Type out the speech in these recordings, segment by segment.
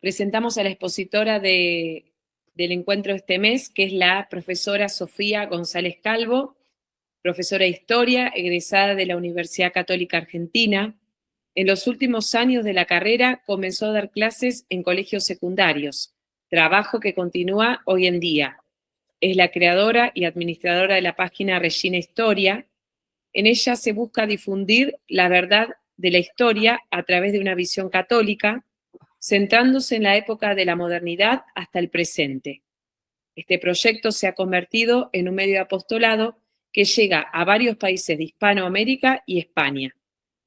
Presentamos a la expositora del encuentro de este mes, que es la profesora Sofía González Calvo, profesora de Historia, egresada de la Universidad Católica Argentina. En los últimos años de la carrera comenzó a dar clases en colegios secundarios, trabajo que continúa hoy en día. Es la creadora y administradora de la página Regina Historia. En ella se busca difundir la verdad de la historia a través de una visión católica, centrándose en la época de la modernidad hasta el presente. Este proyecto se ha convertido en un medio de apostolado que llega a varios países de Hispanoamérica y España.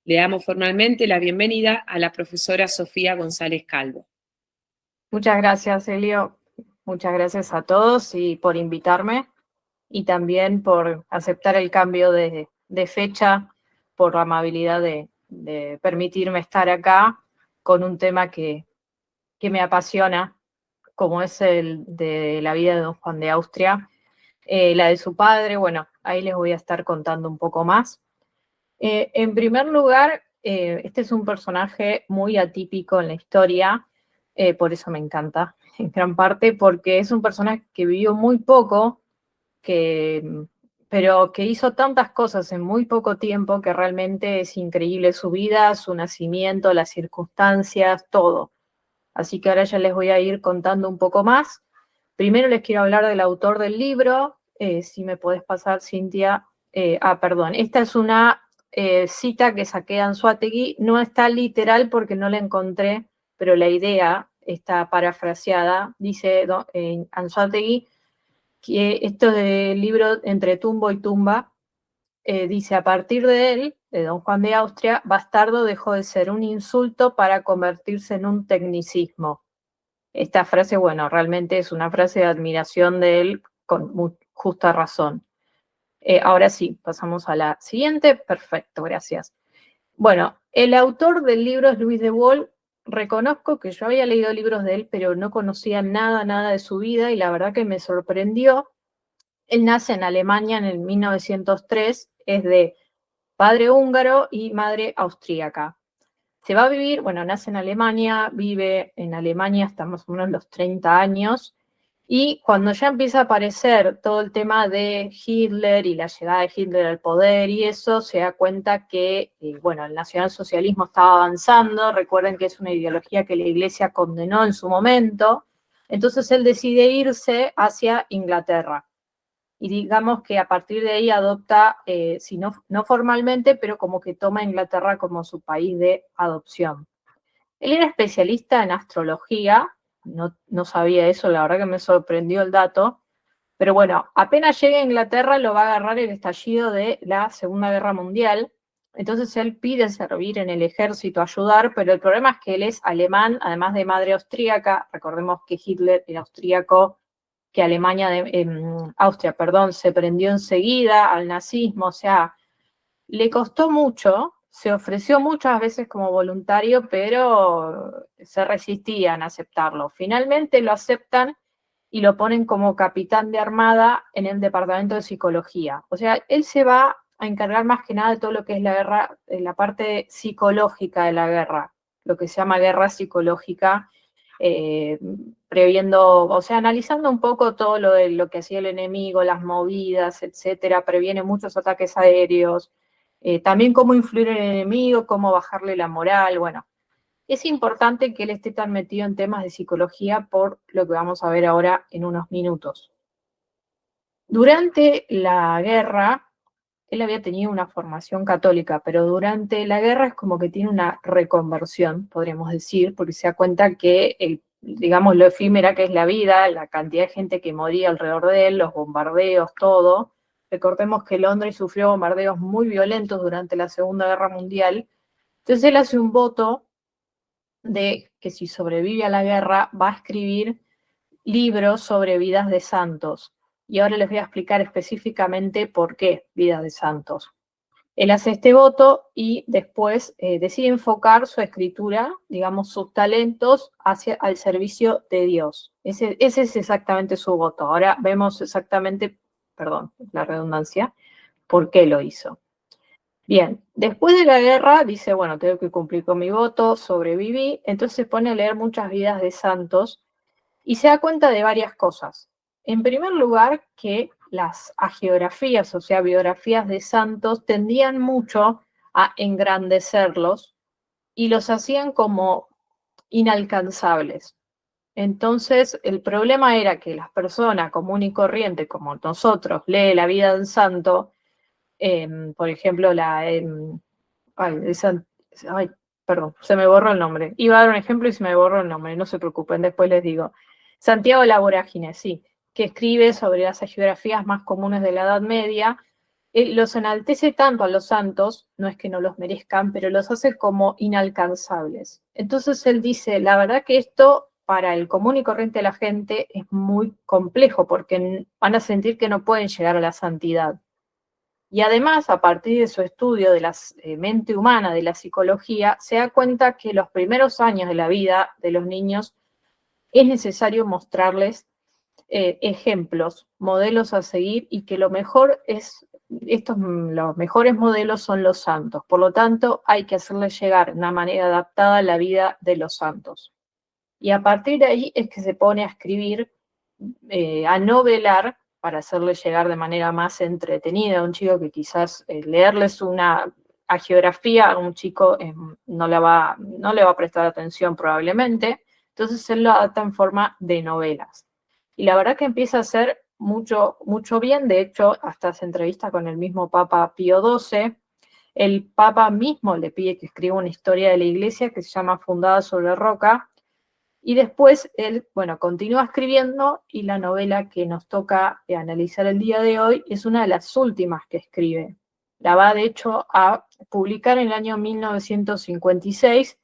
Le damos formalmente la bienvenida a la profesora Sofía González Calvo. Muchas gracias, Elio. Muchas gracias a todos y por invitarme y también por aceptar el cambio de fecha, por la amabilidad de permitirme estar acá con un tema que me apasiona, como es el de la vida de don Juan de Austria, la de su padre. Bueno, ahí les voy a estar contando un poco más. En primer lugar, este es un personaje muy atípico en la historia, por eso me encanta, en gran parte, porque es un personaje que vivió muy poco, pero que hizo tantas cosas en muy poco tiempo que realmente es increíble su vida, su nacimiento, las circunstancias, todo. Así que ahora ya les voy a ir contando un poco más. Primero les quiero hablar del autor del libro. Si me podés pasar, Cintia. Perdón, esta es una cita que saqué de Anzoátegui. No está literal porque no la encontré, pero la idea está parafraseada. Dice Anzoátegui que esto del libro Entre tumbo y tumba, dice: a partir de él, de don Juan de Austria, bastardo dejó de ser un insulto para convertirse en un tecnicismo. Esta frase, bueno, realmente es una frase de admiración de él con muy justa razón. Ahora sí, pasamos a la siguiente. Perfecto, gracias. Bueno, el autor del libro es Luis de Wohl. Reconozco que yo había leído libros de él, pero no conocía nada de su vida y la verdad que me sorprendió. Él nace en Alemania en el 1903, es de padre húngaro y madre austríaca. Se va a vivir, bueno, nace en Alemania, vive en Alemania hasta más o menos los 30 años, y cuando ya empieza a aparecer todo el tema de Hitler y la llegada de Hitler al poder y eso, se da cuenta que, bueno, el nacionalsocialismo estaba avanzando. Recuerden que es una ideología que la Iglesia condenó en su momento. Entonces él decide irse hacia Inglaterra. Y digamos que a partir de ahí adopta, si no formalmente, pero como que toma a Inglaterra como su país de adopción. Él era especialista en astrología, no sabía eso, la verdad que me sorprendió el dato, pero bueno, apenas llega a Inglaterra lo va a agarrar el estallido de la Segunda Guerra Mundial. Entonces él pide servir en el ejército, ayudar, pero el problema es que él es alemán, además de madre austríaca. Recordemos que Hitler era austríaco, que Austria, perdón, se prendió enseguida al nazismo. O sea, le costó mucho, se ofreció muchas veces como voluntario, pero se resistían a aceptarlo. Finalmente lo aceptan y lo ponen como capitán de armada en el departamento de psicología. O sea, él se va a encargar más que nada de todo lo que es la guerra, la parte psicológica de la guerra, lo que se llama guerra psicológica, previendo, o sea, analizando un poco todo lo que hacía el enemigo, las movidas, etcétera. Previene muchos ataques aéreos, también cómo influir en el enemigo, cómo bajarle la moral. Bueno, es importante que él esté tan metido en temas de psicología por lo que vamos a ver ahora en unos minutos. Durante la guerra, él había tenido una formación católica, pero durante la guerra es como que tiene una reconversión, podríamos decir, porque se da cuenta que, digamos, lo efímera que es la vida, la cantidad de gente que moría alrededor de él, los bombardeos, todo. Recordemos que Londres sufrió bombardeos muy violentos durante la Segunda Guerra Mundial. Entonces él hace un voto de que si sobrevive a la guerra va a escribir libros sobre vidas de santos. Y ahora les voy a explicar específicamente por qué vidas de santos. Él hace este voto y después decide enfocar su escritura, digamos, sus talentos al servicio de Dios. Ese es exactamente su voto. Ahora vemos exactamente, perdón, la redundancia, por qué lo hizo. Bien, después de la guerra dice, bueno, tengo que cumplir con mi voto, sobreviví, entonces se pone a leer muchas vidas de santos y se da cuenta de varias cosas. En primer lugar, que las hagiografías, o sea, biografías de santos, tendían mucho a engrandecerlos y los hacían como inalcanzables. Entonces, el problema era que las personas común y corriente, como nosotros, lee la vida de un santo, por ejemplo, ay, ay, perdón, se me borró el nombre. Iba a dar un ejemplo y se me borró el nombre, no se preocupen, después les digo. Santiago la Vorágine, sí, que escribe sobre las geografías más comunes de la Edad Media. Los enaltece tanto a los santos, no es que no los merezcan, pero los hace como inalcanzables. Entonces él dice, la verdad que esto para el común y corriente de la gente es muy complejo, porque van a sentir que no pueden llegar a la santidad. Y además, a partir de su estudio de la mente humana, de la psicología, se da cuenta que los primeros años de la vida de los niños es necesario mostrarles ejemplos, modelos a seguir y que lo mejor es, los mejores modelos son los santos. Por lo tanto, hay que hacerles llegar de una manera adaptada a la vida de los santos. Y a partir de ahí es que se pone a escribir, a novelar, para hacerle llegar de manera más entretenida a un chico que quizás leerles una geografía a un chico no le va a prestar atención probablemente. Entonces él lo adapta en forma de novelas. Y la verdad que empieza a hacer mucho, mucho bien. De hecho, hasta se entrevista con el mismo Papa Pío XII. El Papa mismo le pide que escriba una historia de la Iglesia que se llama Fundada sobre Roca, y después él, bueno, continúa escribiendo y la novela que nos toca analizar el día de hoy es una de las últimas que escribe. La va, de hecho, a publicar en el año 1956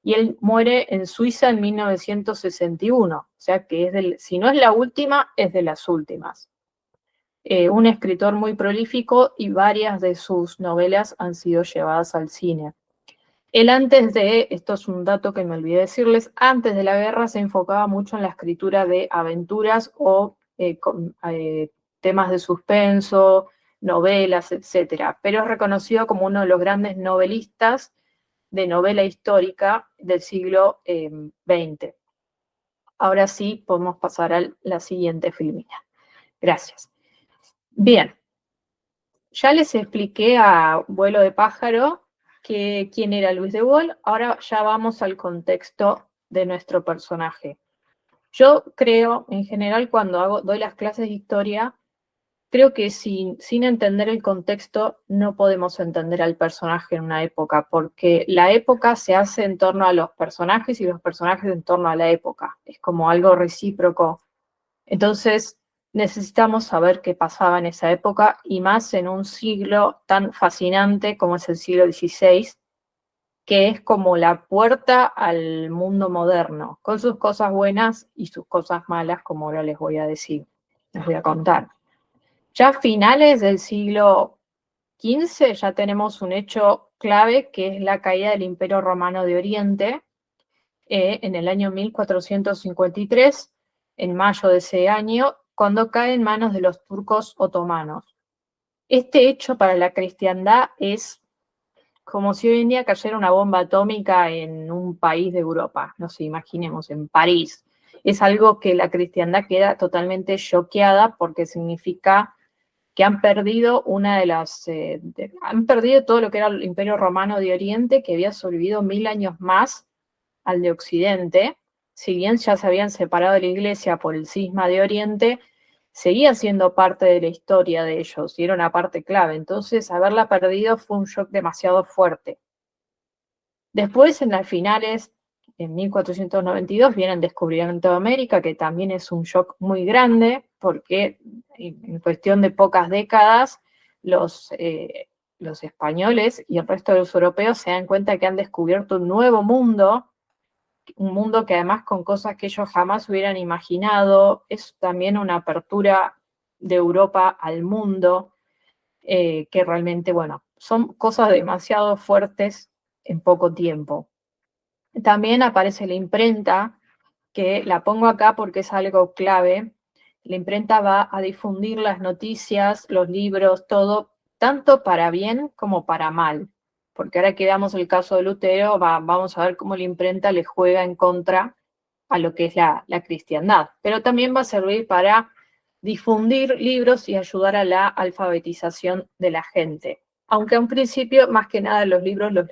y él muere en Suiza en 1961. O sea que si no es la última, es de las últimas. Un escritor muy prolífico y varias de sus novelas han sido llevadas al cine. Él esto es un dato que me olvidé decirles, antes de la guerra se enfocaba mucho en la escritura de aventuras o temas de suspenso, novelas, etcétera, pero es reconocido como uno de los grandes novelistas de novela histórica del siglo XX. Ahora sí, podemos pasar a la siguiente filmina. Gracias. Bien, ya les expliqué a vuelo de pájaro quién era Luis de Gaulle. Ahora ya vamos al contexto de nuestro personaje. Yo creo, en general, cuando doy las clases de historia, creo que sin entender el contexto no podemos entender al personaje en una época, porque la época se hace en torno a los personajes y los personajes en torno a la época. Es como algo recíproco. Entonces, necesitamos saber qué pasaba en esa época y más en un siglo tan fascinante como es el siglo XVI, que es como la puerta al mundo moderno, con sus cosas buenas y sus cosas malas, como ahora les voy a decir, les voy a contar. Ya a finales del siglo XV ya tenemos un hecho clave que es la caída del Imperio Romano de Oriente en el año 1453, en mayo de ese año, cuando cae en manos de los turcos otomanos. Este hecho para la cristiandad es como si hoy en día cayera una bomba atómica en un país de Europa, no sé, imaginemos, en París. Es algo que la cristiandad queda totalmente choqueada porque significa que han perdido han perdido todo lo que era el Imperio Romano de Oriente, que había sobrevivido 1000 años más al de Occidente. Si bien ya se habían separado de la Iglesia por el cisma de Oriente, seguía siendo parte de la historia de ellos y era una parte clave. Entonces, haberla perdido fue un shock demasiado fuerte. Después, en las finales, en 1492, viene el descubrimiento de América, que también es un shock muy grande, porque en cuestión de pocas décadas, los españoles y el resto de los europeos se dan cuenta que han descubierto un nuevo mundo, un mundo que además con cosas que ellos jamás hubieran imaginado, es también una apertura de Europa al mundo, que realmente, bueno, son cosas demasiado fuertes en poco tiempo. También aparece la imprenta, que la pongo acá porque es algo clave. La imprenta va a difundir las noticias, los libros, todo tanto para bien como para mal. Porque ahora que damos el caso de Lutero, vamos a ver cómo la imprenta le juega en contra a lo que es la cristiandad. Pero también va a servir para difundir libros y ayudar a la alfabetización de la gente. Aunque a un principio, más que nada, los libros los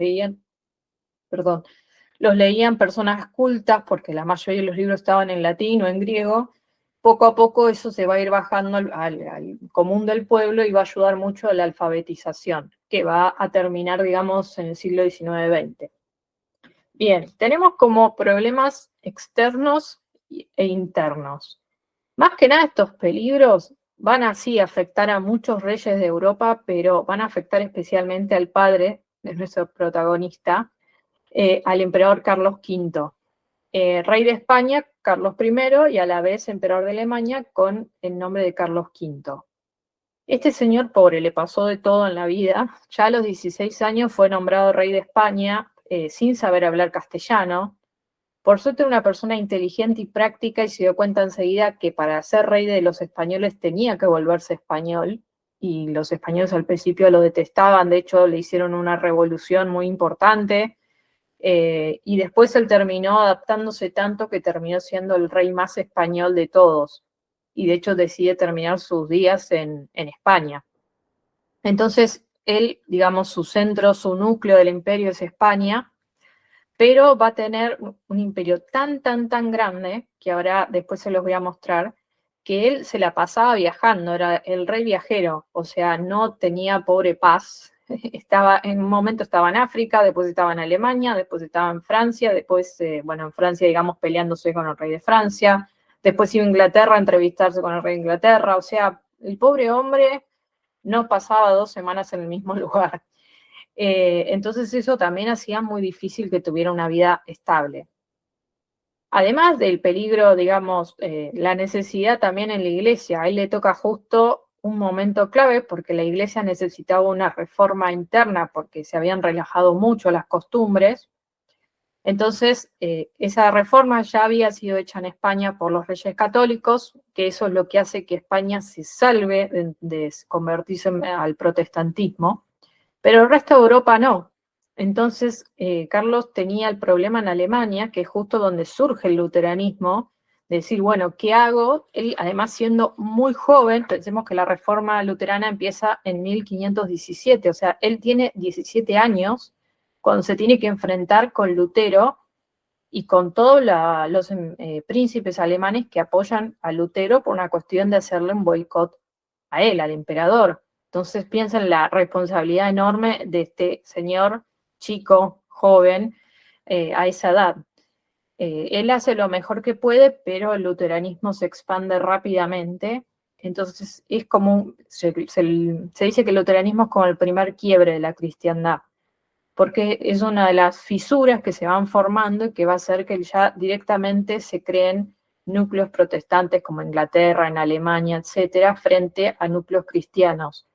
leían personas cultas, porque la mayoría de los libros estaban en latín o en griego. Poco a poco eso se va a ir bajando al común del pueblo y va a ayudar mucho a la alfabetización, que va a terminar, digamos, en el siglo XIX-XX. Bien, tenemos como problemas externos e internos. Más que nada estos peligros van así a afectar a muchos reyes de Europa, pero van a afectar especialmente al padre de nuestro protagonista, al emperador Carlos V, rey de España, Carlos I, y a la vez emperador de Alemania con el nombre de Carlos V. Este señor pobre le pasó de todo en la vida. Ya a los 16 años fue nombrado rey de España sin saber hablar castellano. Por suerte era una persona inteligente y práctica y se dio cuenta enseguida que para ser rey de los españoles tenía que volverse español, y los españoles al principio lo detestaban. De hecho le hicieron una revolución muy importante, y después él terminó adaptándose tanto que terminó siendo el rey más español de todos, y de hecho decide terminar sus días en España. Entonces él, digamos, su centro, su núcleo del imperio es España, pero va a tener un imperio tan, tan, tan grande, que ahora después se los voy a mostrar, que él se la pasaba viajando, era el rey viajero, o sea, no tenía pobre paz. En un momento estaba en África, después estaba en Alemania, después estaba en Francia, después, en Francia, digamos, peleándose con el rey de Francia, después iba a Inglaterra a entrevistarse con el rey de Inglaterra, o sea, el pobre hombre no pasaba 2 semanas en el mismo lugar. Entonces eso también hacía muy difícil que tuviera una vida estable. Además del peligro, digamos, la necesidad también en la iglesia. A él le toca justo un momento clave porque la iglesia necesitaba una reforma interna porque se habían relajado mucho las costumbres. Entonces, esa reforma ya había sido hecha en España por los reyes católicos, que eso es lo que hace que España se salve de convertirse al protestantismo, pero el resto de Europa no. Entonces, Carlos tenía el problema en Alemania, que es justo donde surge el luteranismo, de decir, bueno, ¿qué hago? Él, además, siendo muy joven, pensemos que la reforma luterana empieza en 1517, o sea, él tiene 17 años cuando se tiene que enfrentar con Lutero y con todos los príncipes alemanes que apoyan a Lutero por una cuestión de hacerle un boicot a él, al emperador. Entonces piensa en la responsabilidad enorme de este señor chico, joven, a esa edad. Él hace lo mejor que puede, pero el luteranismo se expande rápidamente. Entonces es como, se dice que el luteranismo es como el primer quiebre de la cristiandad, porque es una de las fisuras que se van formando y que va a hacer que ya directamente se creen núcleos protestantes como Inglaterra, en Alemania, etcétera, frente a núcleos cristianos.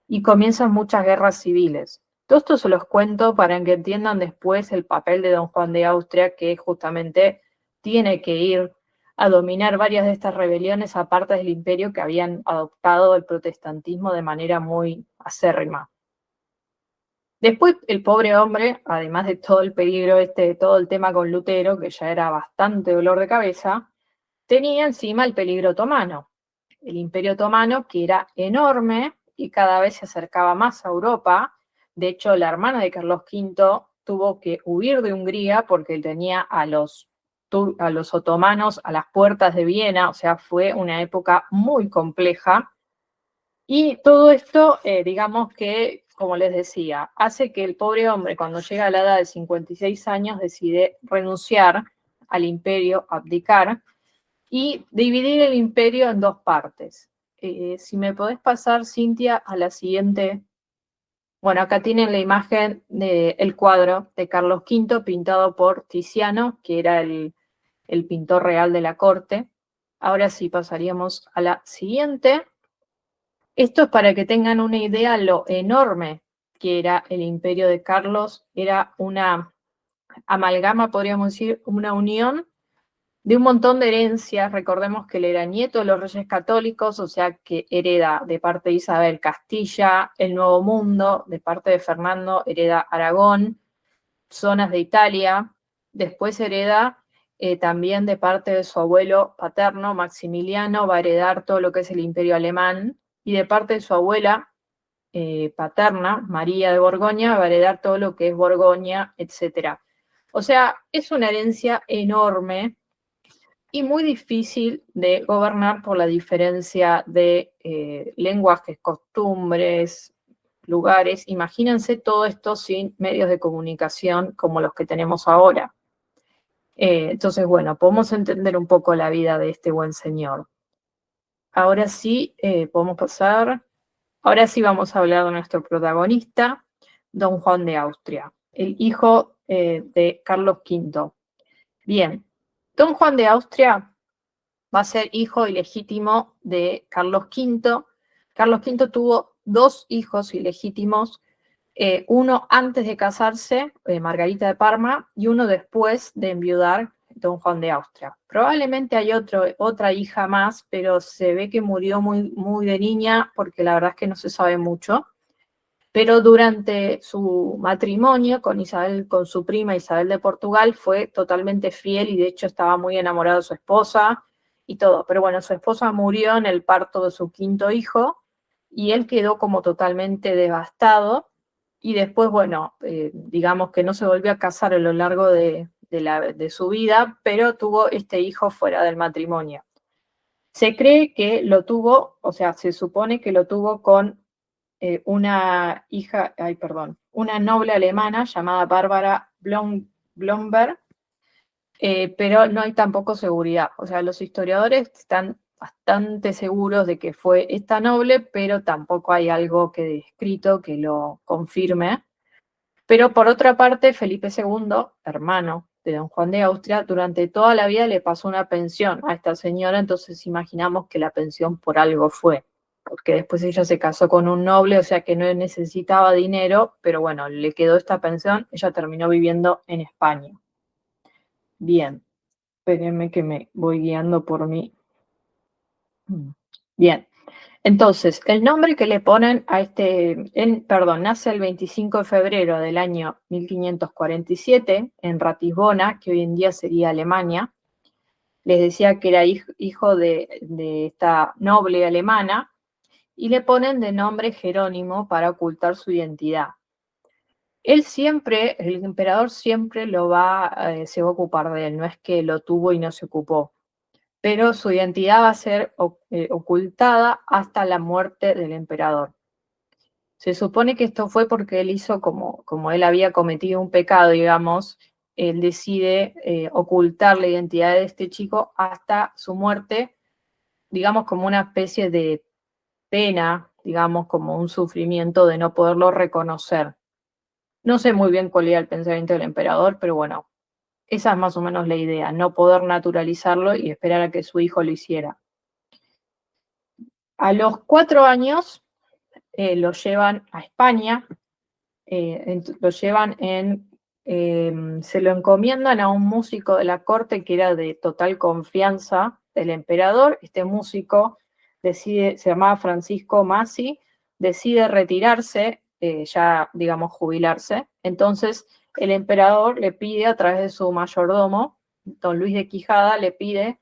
Y comienzan muchas guerras civiles. Todo esto se los cuento para que entiendan después el papel de don Juan de Austria, que justamente tiene que ir a dominar varias de estas rebeliones a partes del imperio que habían adoptado el protestantismo de manera muy acérrima. Después, el pobre hombre, además de todo el peligro todo el tema con Lutero, que ya era bastante dolor de cabeza, tenía encima el peligro otomano. El imperio otomano, que era enorme y cada vez se acercaba más a Europa. De hecho, la hermana de Carlos V tuvo que huir de Hungría porque tenía a los otomanos a las puertas de Viena, o sea, fue una época muy compleja. Y todo esto, digamos que, como les decía, hace que el pobre hombre, cuando llega a la edad de 56 años, decide renunciar al imperio, abdicar, y dividir el imperio en dos partes. Si me podés pasar, Cintia, a la siguiente. Bueno, acá tienen la imagen del cuadro de Carlos V pintado por Tiziano, que era el pintor real de la corte. Ahora sí pasaríamos a la siguiente. Esto es para que tengan una idea lo enorme que era el imperio de Carlos. Era una amalgama, podríamos decir, una unión de un montón de herencias. Recordemos que él era nieto de los reyes católicos, o sea que hereda de parte de Isabel Castilla, el Nuevo Mundo, de parte de Fernando hereda Aragón, zonas de Italia, después hereda también de parte de su abuelo paterno, Maximiliano, va a heredar todo lo que es el Imperio Alemán, y de parte de su abuela paterna, María de Borgoña, va a heredar todo lo que es Borgoña, etc. O sea, es una herencia enorme y muy difícil de gobernar por la diferencia de lenguajes, costumbres, lugares. Imagínense todo esto sin medios de comunicación como los que tenemos ahora. Entonces, bueno, podemos entender un poco la vida de este buen señor. Ahora sí, podemos pasar. Ahora sí vamos a hablar de nuestro protagonista, don Juan de Austria, el hijo de Carlos V. Bien, don Juan de Austria va a ser hijo ilegítimo de Carlos V. Carlos V tuvo dos hijos ilegítimos, uno antes de casarse, Margarita de Parma, y uno después de enviudar, don Juan de Austria. Probablemente hay otra hija más, pero se ve que murió muy de niña, porque la verdad es que no se sabe mucho. Pero durante su matrimonio con Isabel, con su prima Isabel de Portugal, fue totalmente fiel y de hecho estaba muy enamorado de su esposa y todo. Pero bueno, su esposa murió en el parto de su quinto hijo y él quedó como totalmente devastado. Y después, bueno, digamos que no se volvió a casar a lo largo de su vida, pero tuvo este hijo fuera del matrimonio. Se cree que lo tuvo, o sea, se supone que lo tuvo con una hija, una noble alemana llamada Bárbara Blomberg, pero no hay tampoco seguridad. O sea, los historiadores están bastante seguros de que fue esta noble, pero tampoco hay algo que escrito que lo confirme. Pero por otra parte, Felipe II, hermano de don Juan de Austria, durante toda la vida le pasó una pensión a esta señora, entonces imaginamos que la pensión por algo fue, porque después ella se casó con un noble, o sea que no necesitaba dinero, pero bueno, le quedó esta pensión, ella terminó viviendo en España. Bien, espérenme que me voy guiando por mí. Bien, entonces, el nombre que le ponen a nace el 25 de febrero del año 1547 en Ratisbona, que hoy en día sería Alemania. Les decía que era hijo de esta noble alemana, y le ponen de nombre Jerónimo para ocultar su identidad. El emperador siempre se va a ocupar de él, no es que lo tuvo y no se ocupó, pero su identidad va a ser ocultada hasta la muerte del emperador. Se supone que esto fue porque él hizo como él había cometido un pecado, digamos, él decide ocultar la identidad de este chico hasta su muerte, digamos como una especie de pena, digamos como un sufrimiento de no poderlo reconocer. No sé muy bien cuál era el pensamiento del emperador, pero bueno, esa es más o menos la idea, no poder naturalizarlo y esperar a que su hijo lo hiciera. A los 4 años lo llevan a España, se lo encomiendan a un músico de la corte que era de total confianza del emperador. Este músico se llamaba Francisco Masi, decide retirarse, ya digamos jubilarse. Entonces el emperador le pide a través de su mayordomo, don Luis de Quijada, le pide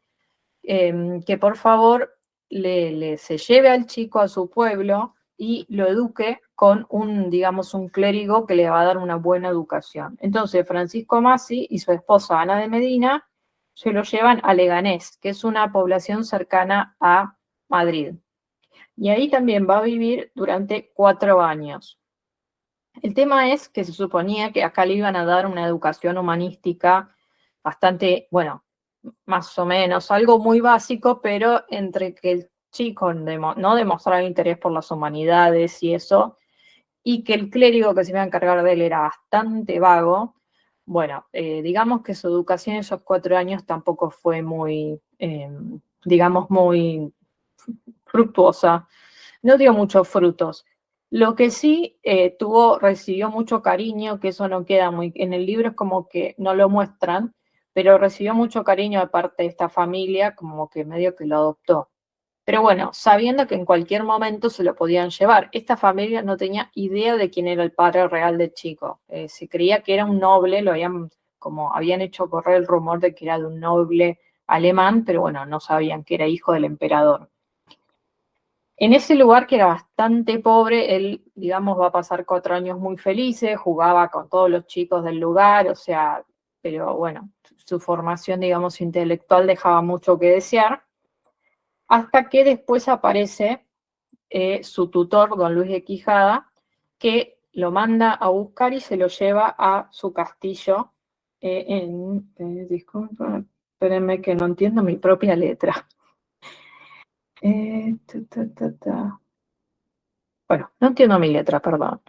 que por favor se lleve al chico a su pueblo y lo eduque con digamos, un clérigo que le va a dar una buena educación. Entonces, Francisco Masi y su esposa Ana de Medina se lo llevan a Leganés, que es una población cercana a Madrid. Y ahí también va a vivir durante 4 años. El tema es que se suponía que acá le iban a dar una educación humanística bastante, bueno, más o menos, algo muy básico, pero entre que el chico no demostraba interés por las humanidades y eso, y que el clérigo que se iba a encargar de él era bastante vago, bueno, digamos que su educación en esos 4 años tampoco fue muy, digamos, muy fructuosa, no dio muchos frutos. Lo que sí recibió mucho cariño, que eso no queda muy, en el libro es como que no lo muestran, pero recibió mucho cariño de parte de esta familia, como que medio que lo adoptó. Pero bueno, sabiendo que en cualquier momento se lo podían llevar. Esta familia no tenía idea de quién era el padre real del chico. Se creía que era un noble, como habían hecho correr el rumor de que era de un noble alemán, pero bueno, no sabían que era hijo del emperador. En ese lugar que era bastante pobre, él, digamos, va a pasar 4 años muy felices, jugaba con todos los chicos del lugar, o sea, pero bueno, su formación, digamos, intelectual dejaba mucho que desear, hasta que después aparece su tutor, don Luis de Quijada, que lo manda a buscar y se lo lleva a su castillo disculpa, espérenme que no entiendo mi propia letra. Bueno, no entiendo mi letra, perdón.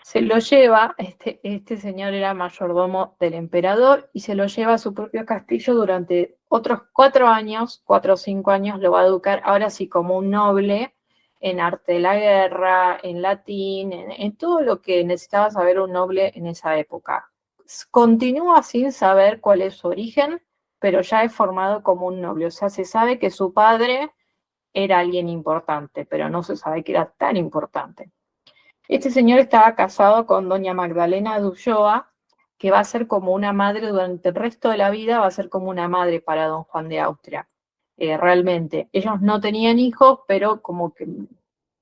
Se lo lleva, este señor era mayordomo del emperador, y se lo lleva a su propio castillo durante otros 4 años, 4 o 5 años, lo va a educar, ahora sí como un noble, en arte de la guerra, en latín, en todo lo que necesitaba saber un noble en esa época. Continúa sin saber cuál es su origen, pero ya es formado como un noble, o sea, se sabe que su padre era alguien importante, pero no se sabe que era tan importante. Este señor estaba casado con doña Magdalena de Ulloa, que va a ser como una madre durante el resto de la vida, va a ser como una madre para don Juan de Austria. Realmente, ellos no tenían hijos, pero como que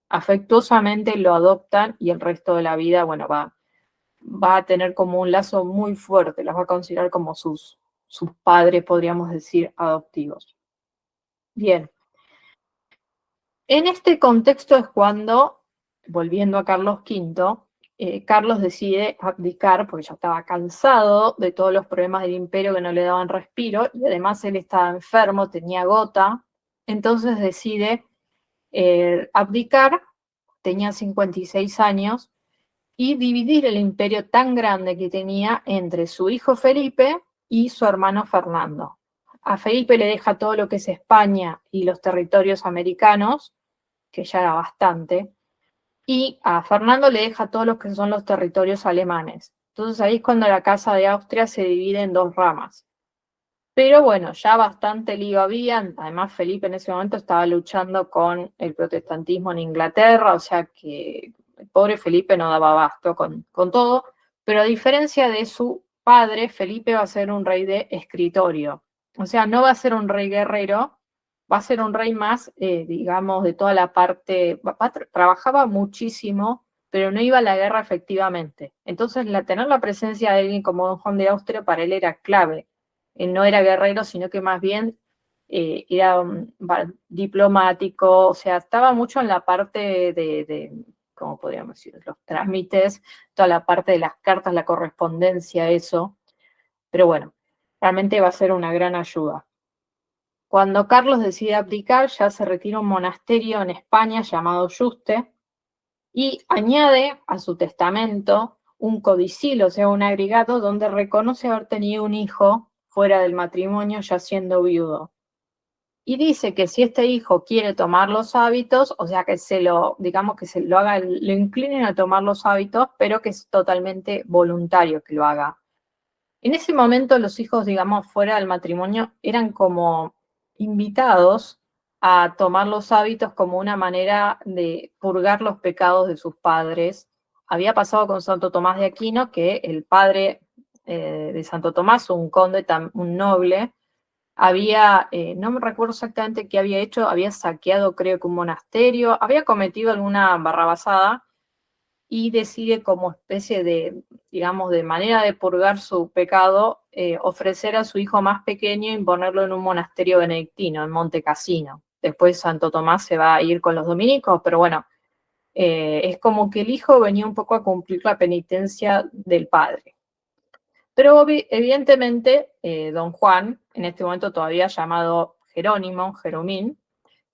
afectuosamente lo adoptan y el resto de la vida, bueno, va a tener como un lazo muy fuerte, las va a considerar como sus padres, podríamos decir, adoptivos. Bien, en este contexto es cuando, volviendo a Carlos V, Carlos decide abdicar porque ya estaba cansado de todos los problemas del imperio que no le daban respiro, y además él estaba enfermo, tenía gota, entonces decide abdicar, tenía 56 años, y dividir el imperio tan grande que tenía entre su hijo Felipe y su hermano Fernando. A Felipe le deja todo lo que es España y los territorios americanos, que ya era bastante, y a Fernando le deja todos los que son los territorios alemanes. Entonces ahí es cuando la Casa de Austria se divide en 2 ramas. Pero bueno, ya bastante lío había, además Felipe en ese momento estaba luchando con el protestantismo en Inglaterra, o sea que el pobre Felipe no daba abasto con todo, pero a diferencia de su padre, Felipe va a ser un rey de escritorio, o sea, no va a ser un rey guerrero, va a ser un rey más, digamos, de toda la parte, trabajaba muchísimo, pero no iba a la guerra efectivamente. Entonces, tener la presencia de alguien como don Juan de Austria para él era clave. No era guerrero, sino que más bien era diplomático, o sea, estaba mucho en la parte ¿cómo podríamos decir? Los trámites, toda la parte de las cartas, la correspondencia, eso. Pero bueno, realmente va a ser una gran ayuda. Cuando Carlos decide abdicar, ya se retira a un monasterio en España llamado Yuste y añade a su testamento un codicil, o sea, un agregado donde reconoce haber tenido un hijo fuera del matrimonio ya siendo viudo. Y dice que si este hijo quiere tomar los hábitos, o sea, que digamos que se lo haga, lo inclinen a tomar los hábitos, pero que es totalmente voluntario que lo haga. En ese momento los hijos, digamos, fuera del matrimonio eran como invitados a tomar los hábitos como una manera de purgar los pecados de sus padres. Había pasado con Santo Tomás de Aquino que el padre de Santo Tomás, un conde, un noble, no me recuerdo exactamente qué había hecho, había saqueado creo que un monasterio, había cometido alguna barrabasada, y decide como especie de, digamos, de manera de purgar su pecado, ofrecer a su hijo más pequeño y ponerlo en un monasterio benedictino, en Monte Cassino. Después Santo Tomás se va a ir con los dominicos, pero bueno, es como que el hijo venía un poco a cumplir la penitencia del padre. Pero evidentemente don Juan, en este momento todavía llamado Jerónimo, Jeromín,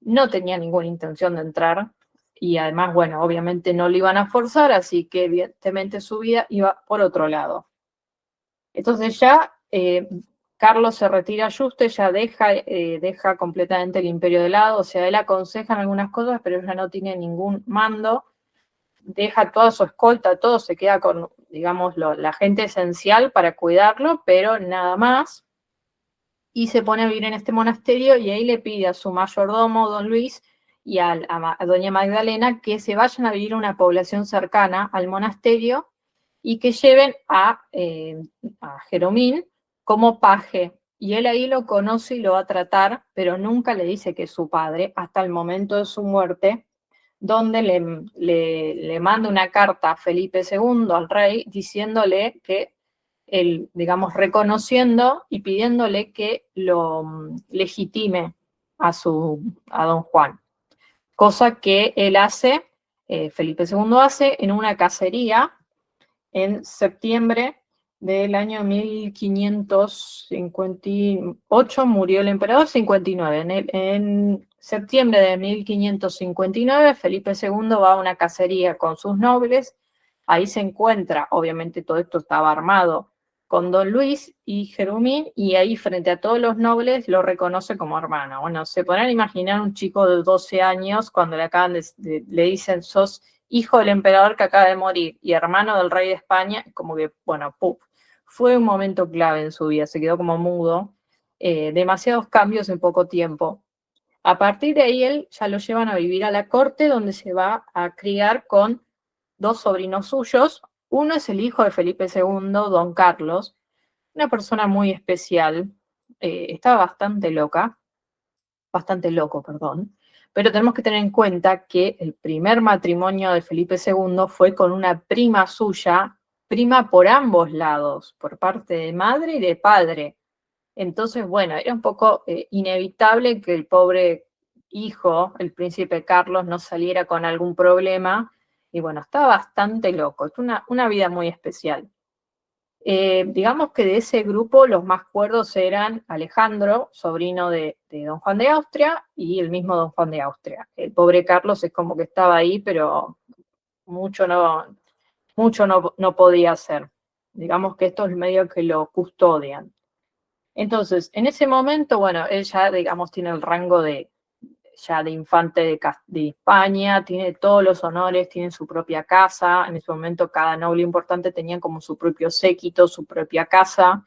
no tenía ninguna intención de entrar, y además, bueno, obviamente no lo iban a forzar, así que evidentemente su vida iba por otro lado. Entonces ya Carlos se retira a Yuste, ya deja completamente el imperio de lado, o sea, él aconseja en algunas cosas, pero ya no tiene ningún mando, deja toda su escolta, todo, se queda con, digamos, la gente esencial para cuidarlo, pero nada más. y se pone a vivir en este monasterio y ahí le pide a su mayordomo, don Luis, y a doña Magdalena que se vayan a vivir a una población cercana al monasterio y que lleven a Jeromín como paje. Y él ahí lo conoce y lo va a tratar, pero nunca le dice que es su padre hasta el momento de su muerte, donde le manda una carta a Felipe II, al rey, diciéndole que digamos, reconociendo y pidiéndole que lo legitime a don Juan, cosa que él hace, Felipe II hace en una cacería en septiembre del año 1558, murió el emperador, 59. En septiembre de 1559, Felipe II va a una cacería con sus nobles, ahí se encuentra, obviamente todo esto estaba armado, con don Luis y Jeromín, y ahí frente a todos los nobles lo reconoce como hermano. Bueno, se podrán imaginar un chico de 12 años cuando le dicen sos hijo del emperador que acaba de morir y hermano del rey de España, como que, bueno, ¡puf! Fue un momento clave en su vida, se quedó como mudo, demasiados cambios en poco tiempo. A partir de ahí él ya lo llevan a vivir a la corte, donde se va a criar con dos sobrinos suyos. Uno es el hijo de Felipe II, don Carlos, una persona muy especial, estaba bastante loco, perdón, pero tenemos que tener en cuenta que el primer matrimonio de Felipe II fue con una prima suya, prima por ambos lados, por parte de madre y de padre. Entonces, bueno, era un poco inevitable que el pobre hijo, el príncipe Carlos, no saliera con algún problema. Y bueno, estaba bastante loco. Es una vida muy especial. Digamos que de ese grupo los más cuerdos eran Alejandro, sobrino de don Juan de Austria, y el mismo don Juan de Austria. El pobre Carlos es como que estaba ahí, pero mucho no podía hacer. Digamos que estos medios que lo custodian. Entonces, en ese momento, bueno, él ya, digamos, tiene el rango ya de infante de España, tiene todos los honores, tiene su propia casa. En ese momento cada noble importante tenía como su propio séquito, su propia casa.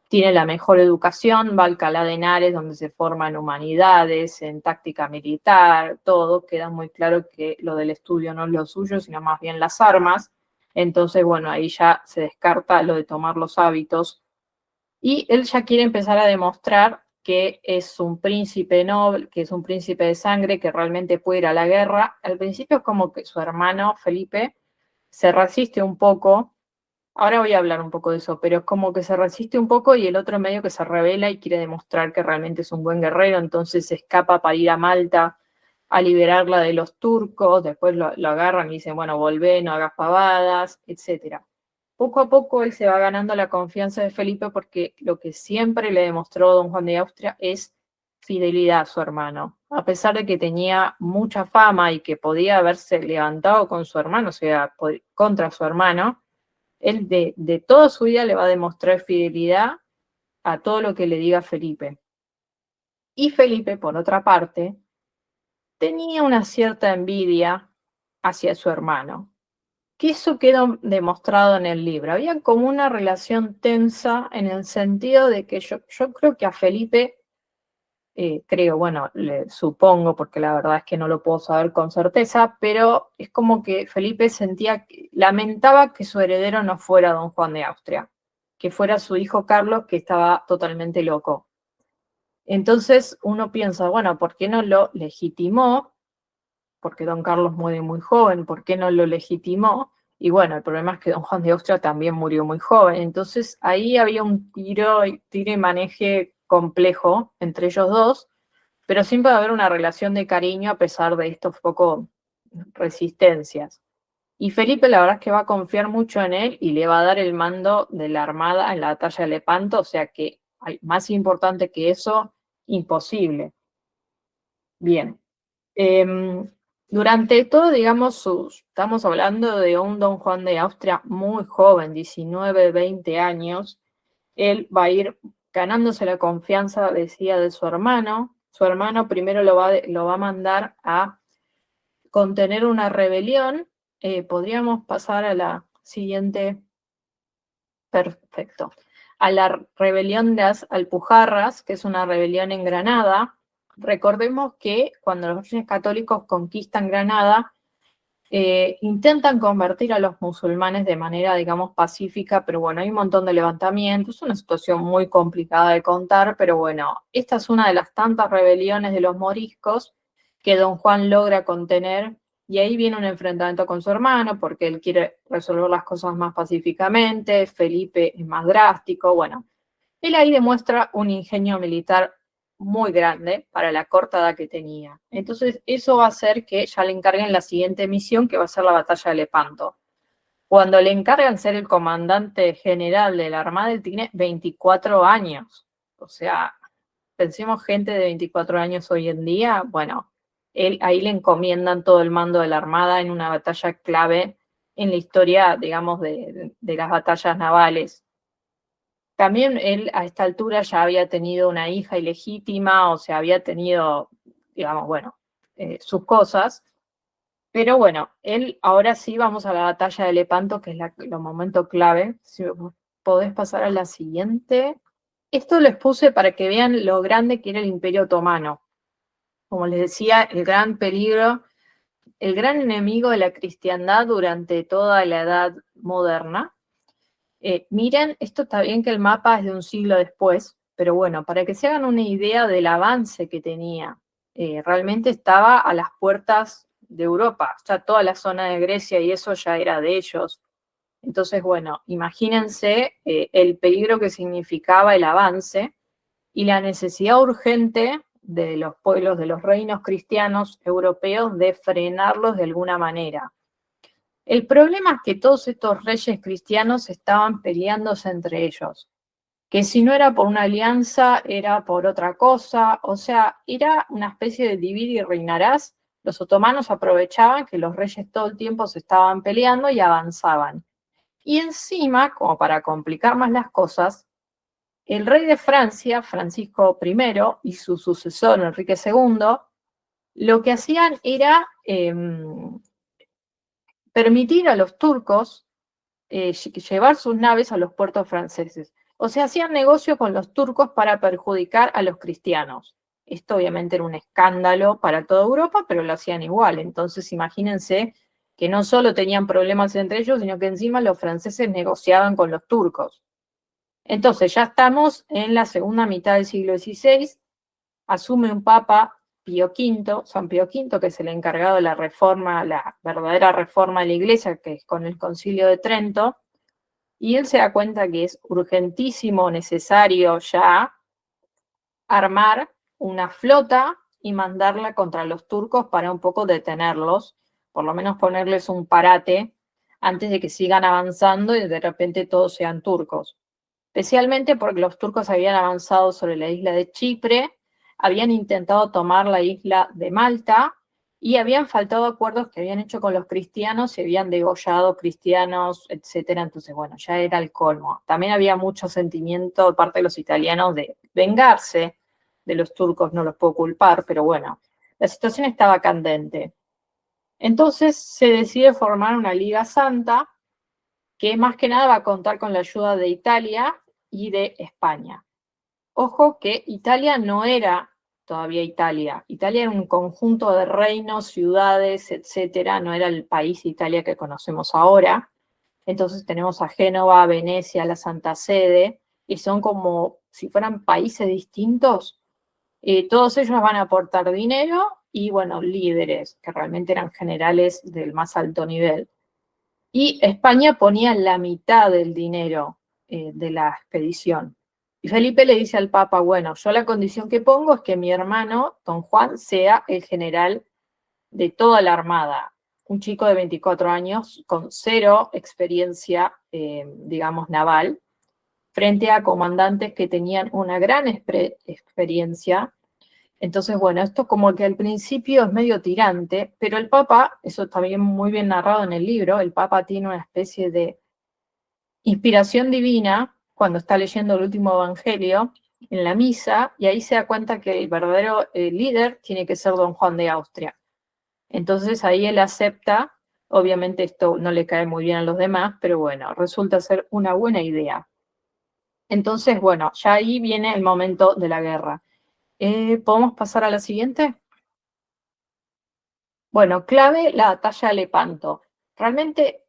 Tiene la mejor educación, va a Alcalá de Henares, donde se forma en humanidades, en táctica militar, todo. Queda muy claro que lo del estudio no es lo suyo, sino más bien las armas. Entonces, bueno, ahí ya se descarta lo de tomar los hábitos. Y él ya quiere empezar a demostrar que es un príncipe noble, que es un príncipe de sangre, que realmente puede ir a la guerra. Al principio es como que su hermano Felipe se resiste un poco. Ahora voy a hablar un poco de eso, pero es como que se resiste un poco y el otro medio que se revela y quiere demostrar que realmente es un buen guerrero, entonces se escapa para ir a Malta a liberarla de los turcos, después lo agarran y dicen, bueno, volvé, no hagas pavadas, etcétera. Poco a poco él se va ganando la confianza de Felipe porque lo que siempre le demostró don Juan de Austria es fidelidad a su hermano. A pesar de que tenía mucha fama y que podía haberse levantado con su hermano, o sea, contra su hermano, él de toda su vida le va a demostrar fidelidad a todo lo que le diga Felipe. Y Felipe, por otra parte, tenía una cierta envidia hacia su hermano, que eso quedó demostrado en el libro. Había como una relación tensa en el sentido de que yo creo que a Felipe, creo, bueno, le supongo, porque la verdad es que no lo puedo saber con certeza, pero es como que Felipe lamentaba que su heredero no fuera don Juan de Austria, que fuera su hijo Carlos, que estaba totalmente loco. Entonces uno piensa, bueno, ¿por qué no lo legitimó? Porque don Carlos muere muy joven, ¿por qué no lo legitimó? Y bueno, el problema es que don Juan de Austria también murió muy joven. Entonces ahí había un tiro y maneje complejo entre ellos dos, pero siempre va a haber una relación de cariño a pesar de estos poco resistencias. Y Felipe la verdad es que va a confiar mucho en él y le va a dar el mando de la armada en la batalla de Lepanto, o sea que más importante que eso, imposible. Bien. Durante todo, digamos, estamos hablando de un don Juan de Austria muy joven, 19, 20 años. Él va a ir ganándose la confianza, decía, de su hermano. Su hermano primero lo va a mandar a contener una rebelión. Podríamos pasar a la siguiente. Perfecto. a la rebelión de las Alpujarras, que es una rebelión en Granada. Recordemos que cuando los reyes católicos conquistan Granada, intentan convertir a los musulmanes de manera, digamos, pacífica, pero bueno, hay un montón de levantamientos, es una situación muy complicada de contar, pero bueno, esta es una de las tantas rebeliones de los moriscos que don Juan logra contener, y ahí viene un enfrentamiento con su hermano, porque él quiere resolver las cosas más pacíficamente, Felipe es más drástico, bueno, él ahí demuestra un ingenio militar muy grande para la corta edad que tenía. Entonces, eso va a hacer que ya le encarguen la siguiente misión, que va a ser la batalla de Lepanto. Cuando le encargan ser el comandante general de la Armada, él tiene 24 años. O sea, pensemos gente de 24 años hoy en día, bueno, él, ahí le encomiendan todo el mando de la Armada en una batalla clave en la historia, digamos, de las batallas navales. También él a esta altura ya había tenido una hija ilegítima, o sea, había tenido, digamos, bueno, sus cosas. Pero bueno, él ahora sí vamos a la batalla de Lepanto, que es el momento clave. Si podés pasar a la siguiente. Esto les puse para que vean lo grande que era el Imperio Otomano. Como les decía, el gran peligro, el gran enemigo de la cristiandad durante toda la Edad Moderna. Miren, esto está bien que el mapa es de un siglo después, pero bueno, para que se hagan una idea del avance que tenía, realmente estaba a las puertas de Europa, ya toda la zona de Grecia y eso ya era de ellos. Entonces, bueno, imagínense el peligro que significaba el avance y la necesidad urgente de los pueblos, de los reinos cristianos europeos de frenarlos de alguna manera. El problema es que todos estos reyes cristianos estaban peleándose entre ellos, que si no era por una alianza, era por otra cosa, o sea, era una especie de divide y reinarás. Los otomanos aprovechaban que los reyes todo el tiempo se estaban peleando y avanzaban. Y encima, como para complicar más las cosas, el rey de Francia, Francisco I, y su sucesor, Enrique II, lo que hacían era permitir a los turcos llevar sus naves a los puertos franceses. O sea, hacían negocio con los turcos para perjudicar a los cristianos. Esto obviamente era un escándalo para toda Europa, pero lo hacían igual. Entonces, imagínense que no solo tenían problemas entre ellos, sino que encima los franceses negociaban con los turcos. Entonces, ya estamos en la segunda mitad del siglo XVI, asume un papa Pío V, San Pío V, que es el encargado de la reforma, la verdadera reforma de la iglesia, que es con el Concilio de Trento, y él se da cuenta que es urgentísimo, necesario ya armar una flota y mandarla contra los turcos para un poco detenerlos, por lo menos ponerles un parate antes de que sigan avanzando y de repente todos sean turcos. Especialmente porque los turcos habían avanzado sobre la isla de Chipre, habían intentado tomar la isla de Malta y habían faltado acuerdos que habían hecho con los cristianos y habían degollado cristianos, etcétera. Entonces, bueno, ya era el colmo. También había mucho sentimiento de parte de los italianos de vengarse de los turcos, no los puedo culpar, pero bueno, la situación estaba candente. Entonces se decide formar una Liga Santa que más que nada va a contar con la ayuda de Italia y de España. Ojo que Italia no era todavía Italia. Italia era un conjunto de reinos, ciudades, etcétera. No era el país Italia que conocemos ahora. Entonces tenemos a Génova, a Venecia, a la Santa Sede, y son como si fueran países distintos. Todos ellos van a aportar dinero y, bueno, líderes, que realmente eran generales del más alto nivel. Y España ponía la mitad del dinero de la expedición. Y Felipe le dice al Papa, bueno, yo la condición que pongo es que mi hermano, don Juan, sea el general de toda la armada. Un chico de 24 años con cero experiencia, digamos, naval, frente a comandantes que tenían una gran experiencia. Entonces, bueno, esto como que al principio es medio tirante, pero el Papa, eso está bien, muy bien narrado en el libro, el Papa tiene una especie de inspiración divina cuando está leyendo el último evangelio en la misa, y ahí se da cuenta que el verdadero líder tiene que ser don Juan de Austria. Entonces ahí él acepta, obviamente esto no le cae muy bien a los demás, pero bueno, resulta ser una buena idea. Entonces, bueno, ya ahí viene el momento de la guerra. ¿Podemos pasar a la siguiente? Bueno, clave la batalla de Lepanto. Realmente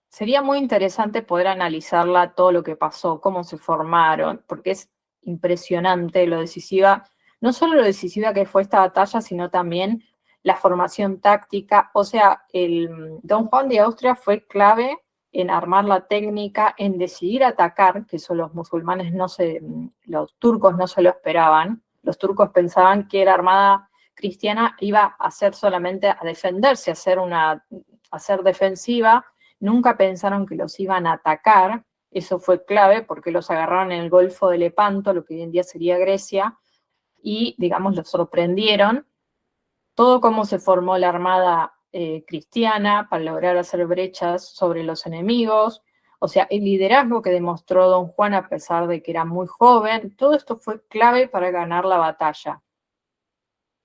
sería muy interesante poder analizarla, todo lo que pasó, cómo se formaron, porque es impresionante lo decisiva, no solo lo decisiva que fue esta batalla, sino también la formación táctica. O sea, el Don Juan de Austria fue clave en armar la técnica, en decidir atacar, que eso los musulmanes los turcos no se lo esperaban. Los turcos pensaban que la armada cristiana iba a hacer solamente a defenderse, a ser defensiva. Nunca pensaron que los iban a atacar. Eso fue clave porque los agarraron en el Golfo de Lepanto, lo que hoy en día sería Grecia, y, digamos, los sorprendieron. Todo cómo se formó la armada cristiana para lograr hacer brechas sobre los enemigos. O sea, el liderazgo que demostró Don Juan a pesar de que era muy joven, todo esto fue clave para ganar la batalla.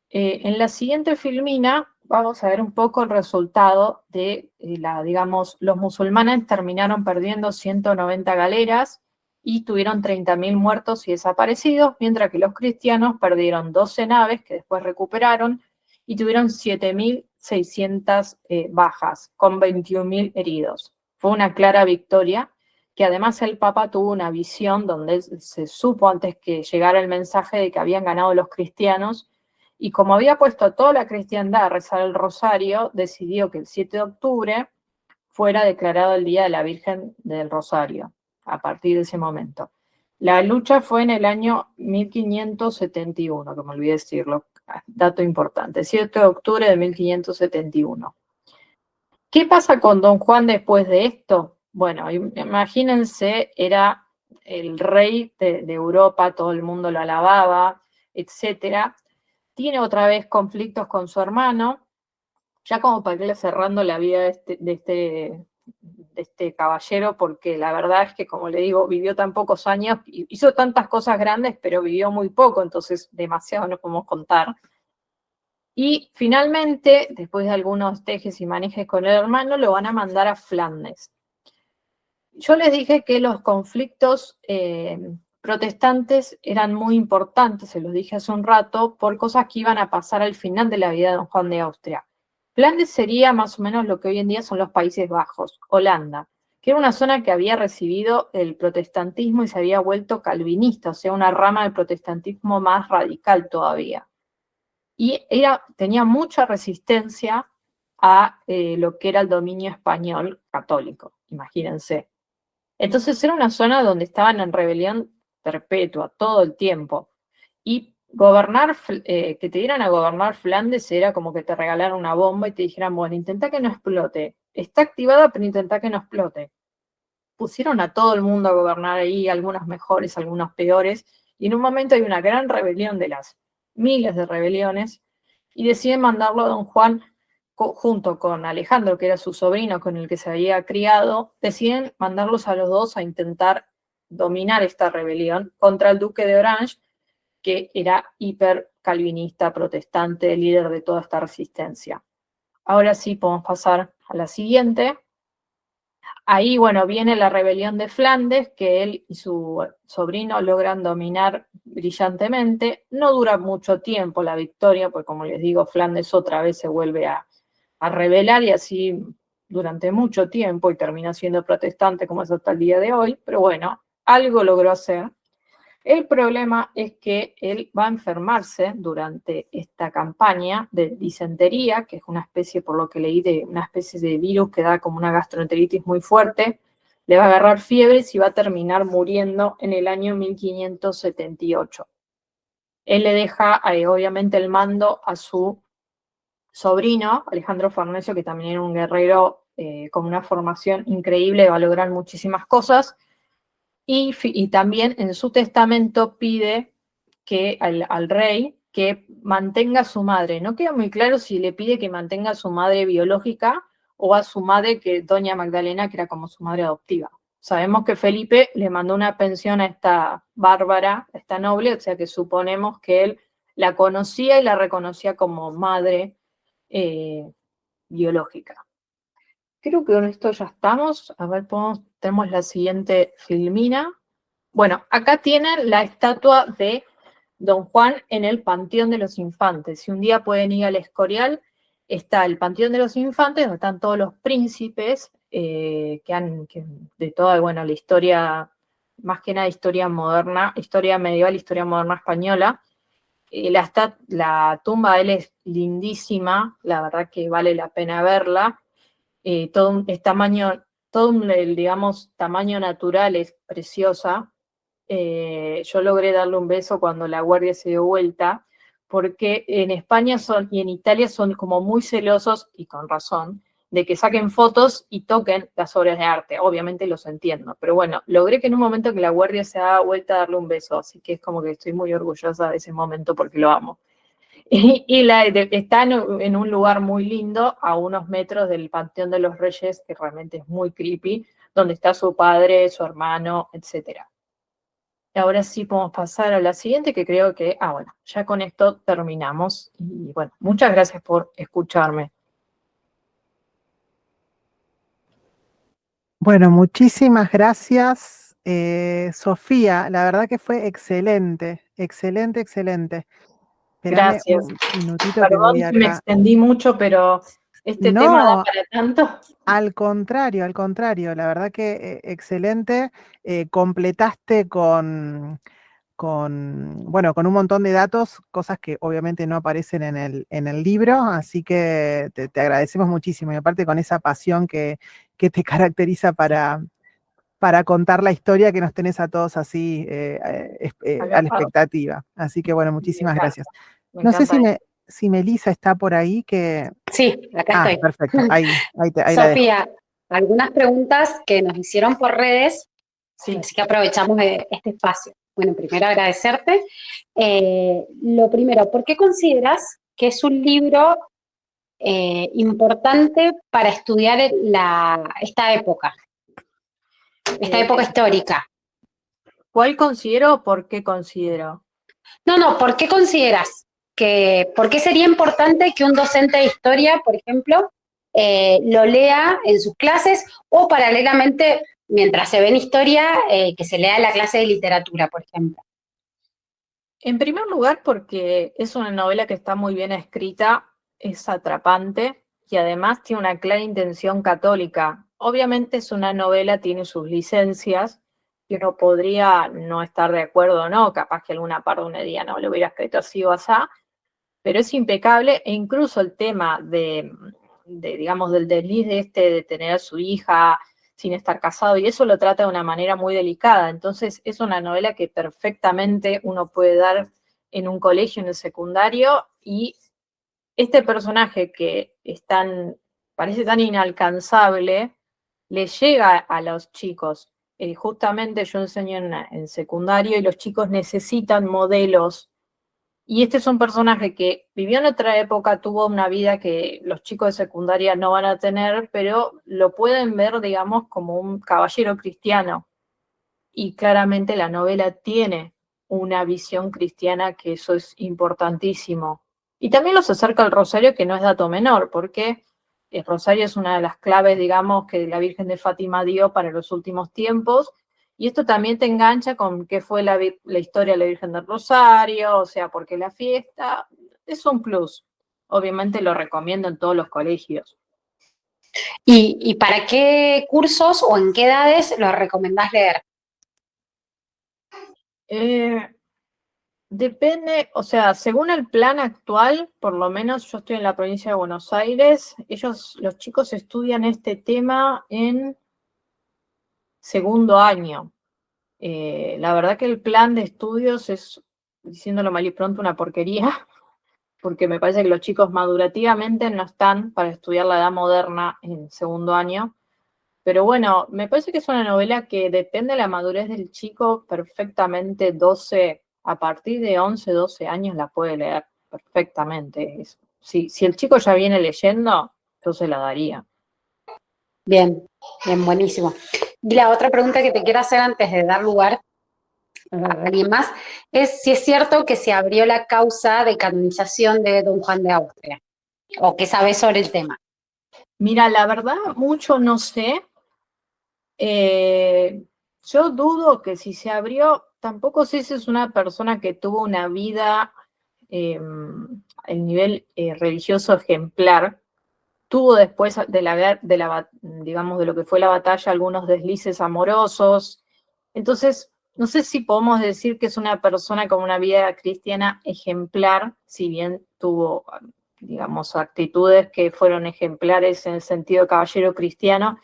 En la siguiente filmina vamos a ver un poco el resultado de digamos, los musulmanes terminaron perdiendo 190 galeras y tuvieron 30.000 muertos y desaparecidos, mientras que los cristianos perdieron 12 naves que después recuperaron y tuvieron 7.600 bajas, con 21.000 heridos. Fue una clara victoria, que además el Papa tuvo una visión donde se supo antes que llegara el mensaje de que habían ganado los cristianos, y como había puesto a toda la cristiandad a rezar el rosario, decidió que el 7 de octubre fuera declarado el Día de la Virgen del Rosario, a partir de ese momento. La lucha fue en el año 1571, que me olvidé decirlo, dato importante, 7 de octubre de 1571. ¿Qué pasa con Don Juan después de esto? Bueno, imagínense, era el rey de Europa, todo el mundo lo alababa, etcétera. Tiene otra vez conflictos con su hermano, ya como para irle cerrando la vida de este caballero, porque la verdad es que, como le digo, vivió tan pocos años, hizo tantas cosas grandes, pero vivió muy poco, entonces demasiado no podemos contar. Y finalmente, después de algunos tejes y manejes con el hermano, lo van a mandar a Flandes. Yo les dije que los conflictos protestantes eran muy importantes, se los dije hace un rato, por cosas que iban a pasar al final de la vida de Don Juan de Austria. Flandes sería más o menos lo que hoy en día son los Países Bajos, Holanda, que era una zona que había recibido el protestantismo y se había vuelto calvinista, o sea, una rama del protestantismo más radical todavía. Y tenía mucha resistencia a lo que era el dominio español católico, imagínense. Entonces era una zona donde estaban en rebelión perpetua todo el tiempo. Y que te dieran a gobernar Flandes era como que te regalaran una bomba y te dijeran, bueno, intenta que no explote. Está activada, pero intenta que no explote. Pusieron a todo el mundo a gobernar ahí, algunos mejores, algunos peores, y en un momento hay una gran rebelión de las miles de rebeliones, y deciden mandarlo a Don Juan junto con Alejandro, que era su sobrino con el que se había criado, deciden mandarlos a los dos a intentar dominar esta rebelión contra el duque de Orange, que era hiper calvinista, protestante, líder de toda esta resistencia. Ahora sí podemos pasar a la siguiente. Ahí, bueno, viene la rebelión de Flandes, que él y su sobrino logran dominar brillantemente. No dura mucho tiempo la victoria, porque como les digo, Flandes otra vez se vuelve a rebelar y así durante mucho tiempo y termina siendo protestante como es hasta el día de hoy, pero bueno, algo logró hacer. El problema es que él va a enfermarse durante esta campaña de disentería, que es una especie, por lo que leí, de una especie de virus que da como una gastroenteritis muy fuerte. Le va a agarrar fiebres y va a terminar muriendo en el año 1578. Él le deja, obviamente, el mando a su sobrino, Alejandro Farnesio, que también era un guerrero con una formación increíble, va a lograr muchísimas cosas. Y también en su testamento pide que al rey que mantenga a su madre. No queda muy claro si le pide que mantenga a su madre biológica o a su madre, que doña Magdalena, que era como su madre adoptiva. Sabemos que Felipe le mandó una pensión a esta bárbara, a esta noble, o sea que suponemos que él la conocía y la reconocía como madre biológica. Creo que con esto ya estamos. A ver, tenemos la siguiente filmina. Bueno, acá tienen la estatua de Don Juan en el Panteón de los Infantes. Si un día pueden ir al Escorial, está el Panteón de los Infantes, donde están todos los príncipes de toda, bueno, la historia, más que nada historia moderna, historia medieval, historia moderna española. La tumba de él es lindísima, la verdad que vale la pena verla. Digamos, tamaño natural, es preciosa. Yo logré darle un beso cuando la guardia se dio vuelta, porque en España y en Italia son como muy celosos, y con razón, de que saquen fotos y toquen las obras de arte. Obviamente los entiendo, pero bueno, logré que en un momento que la guardia se daba vuelta a darle un beso, así que es como que estoy muy orgullosa de ese momento porque lo amo. Está en un lugar muy lindo, a unos metros del Panteón de los Reyes, que realmente es muy creepy, donde está su padre, su hermano, etcétera. Y ahora sí podemos pasar a la siguiente, que creo que, bueno, ya con esto terminamos. Y bueno, muchas gracias por escucharme. Bueno, muchísimas gracias, Sofía. La verdad que fue excelente, excelente, excelente. Espérame Gracias. un minutito que voy Perdón si me acá. extendí mucho, pero este tema da No, para tanto. al contrario, la verdad que excelente. Completaste bueno, con un montón de datos, cosas que obviamente no aparecen en el libro, así que te agradecemos muchísimo. Y aparte con esa pasión que te caracteriza para contar la historia, que nos tenés a todos así a la Agarrado. expectativa. Así que bueno, Me muchísimas encanta, gracias. me No sé encanta. si Melisa está por ahí, que... Sí, acá Ah, estoy. perfecto, ahí la dejo. Sofía, algunas preguntas que nos hicieron por redes, Sí. así que aprovechamos este espacio. Bueno, primero agradecerte. Lo primero, ¿por qué consideras que es un libro importante para estudiar esta época histórica? ¿Cuál considero o por qué considero? No, ¿por qué consideras por qué sería importante que un docente de historia, por ejemplo, lo lea en sus clases o paralelamente, mientras se ve en historia, que se lea la clase de literatura, por ejemplo? En primer lugar, porque es una novela que está muy bien escrita, es atrapante y además tiene una clara intención católica. Obviamente es una novela, tiene sus licencias, y uno podría no estar de acuerdo o no, capaz que alguna parte de día no lo hubiera escrito así o así, pero es impecable, e incluso el tema digamos, del desliz de tener a su hija sin estar casado, y eso lo trata de una manera muy delicada. Entonces es una novela que perfectamente uno puede dar en un colegio, en el secundario, y este personaje que parece tan inalcanzable, le llega a los chicos. Justamente yo enseño en secundario y los chicos necesitan modelos, y este es un personaje que vivió en otra época, tuvo una vida que los chicos de secundaria no van a tener, pero lo pueden ver, digamos, como un caballero cristiano. Y claramente la novela tiene una visión cristiana, que eso es importantísimo. Y también los acerca al rosario, que no es dato menor, porque el rosario es una de las claves, digamos, que la Virgen de Fátima dio para los últimos tiempos. Y esto también te engancha con qué fue la historia de la Virgen del Rosario, o sea, porque la fiesta es un plus. Obviamente lo recomiendo en todos los colegios. ¿Y para qué cursos o en qué edades lo recomendás leer? Depende, o sea, según el plan actual, por lo menos yo estoy en la provincia de Buenos Aires, los chicos estudian este tema en segundo año. La verdad que el plan de estudios es, diciéndolo mal y pronto, una porquería, porque me parece que los chicos madurativamente no están para estudiar la edad moderna en segundo año. Pero bueno, me parece que es una novela que depende de la madurez del chico, perfectamente 12, a partir de 11, 12 años la puede leer perfectamente. Si el chico ya viene leyendo, yo se la daría. Bien, bien, buenísimo. Y la otra pregunta que te quiero hacer antes de dar lugar a alguien más es si es cierto que se abrió la causa de canonización de Don Juan de Austria, o qué sabes sobre el tema. Mira, la verdad, mucho no sé. Yo dudo que si se abrió, tampoco sé si es una persona que tuvo una vida el nivel religioso ejemplar. Tuvo después digamos, de lo que fue la batalla, algunos deslices amorosos. Entonces, no sé si podemos decir que es una persona con una vida cristiana ejemplar, si bien tuvo, digamos, actitudes que fueron ejemplares en el sentido de caballero cristiano.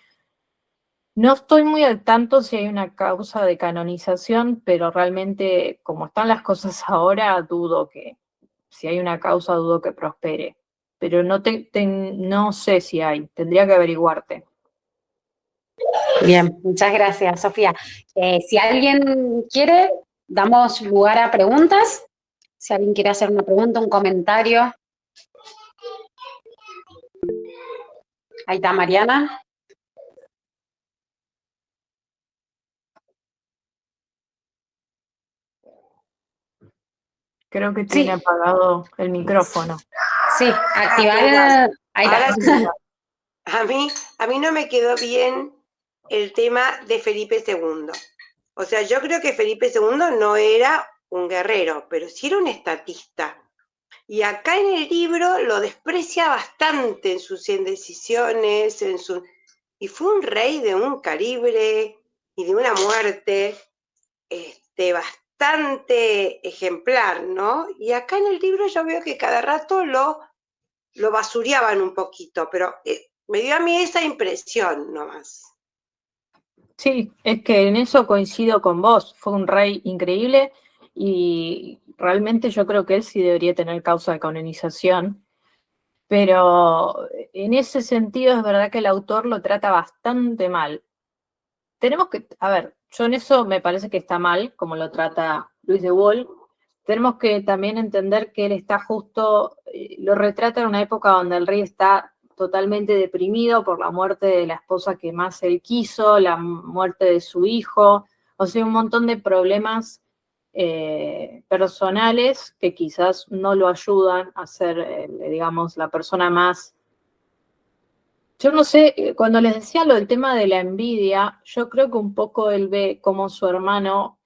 No estoy muy al tanto si hay una causa de canonización, pero realmente, como están las cosas ahora, si hay una causa, dudo que prospere. Pero no sé si hay, tendría que averiguarte. Bien, muchas gracias, Sofía. Si alguien quiere, damos lugar a preguntas. Si alguien quiere hacer una pregunta, un comentario. Ahí está Mariana. Creo que tiene apagado el micrófono. Sí, activar. Ahí Ahora está. sí. A mí no me quedó bien el tema de Felipe II. O sea, yo creo que Felipe II no era un guerrero, pero sí era un estatista. Y acá en el libro lo desprecia bastante en sus indecisiones, y fue un rey de un calibre y de una muerte bastante ejemplar, ¿no? Y acá en el libro yo veo que cada rato lo basureaban un poquito, pero me dio a mí esa impresión nomás. Sí, es que en eso coincido con vos. Fue un rey increíble y realmente yo creo que él sí debería tener causa de canonización. Pero en ese sentido es verdad que el autor lo trata bastante mal. A ver, yo en eso me parece que está mal, como lo trata Luis de Wohl. Tenemos que también entender que él está lo retrata en una época donde el rey está totalmente deprimido por la muerte de la esposa que más él quiso, la muerte de su hijo, o sea, un montón de problemas personales que quizás no lo ayudan a ser, digamos, la persona más. Yo no sé, cuando les decía lo del tema de la envidia, yo creo que un poco él ve como su hermano,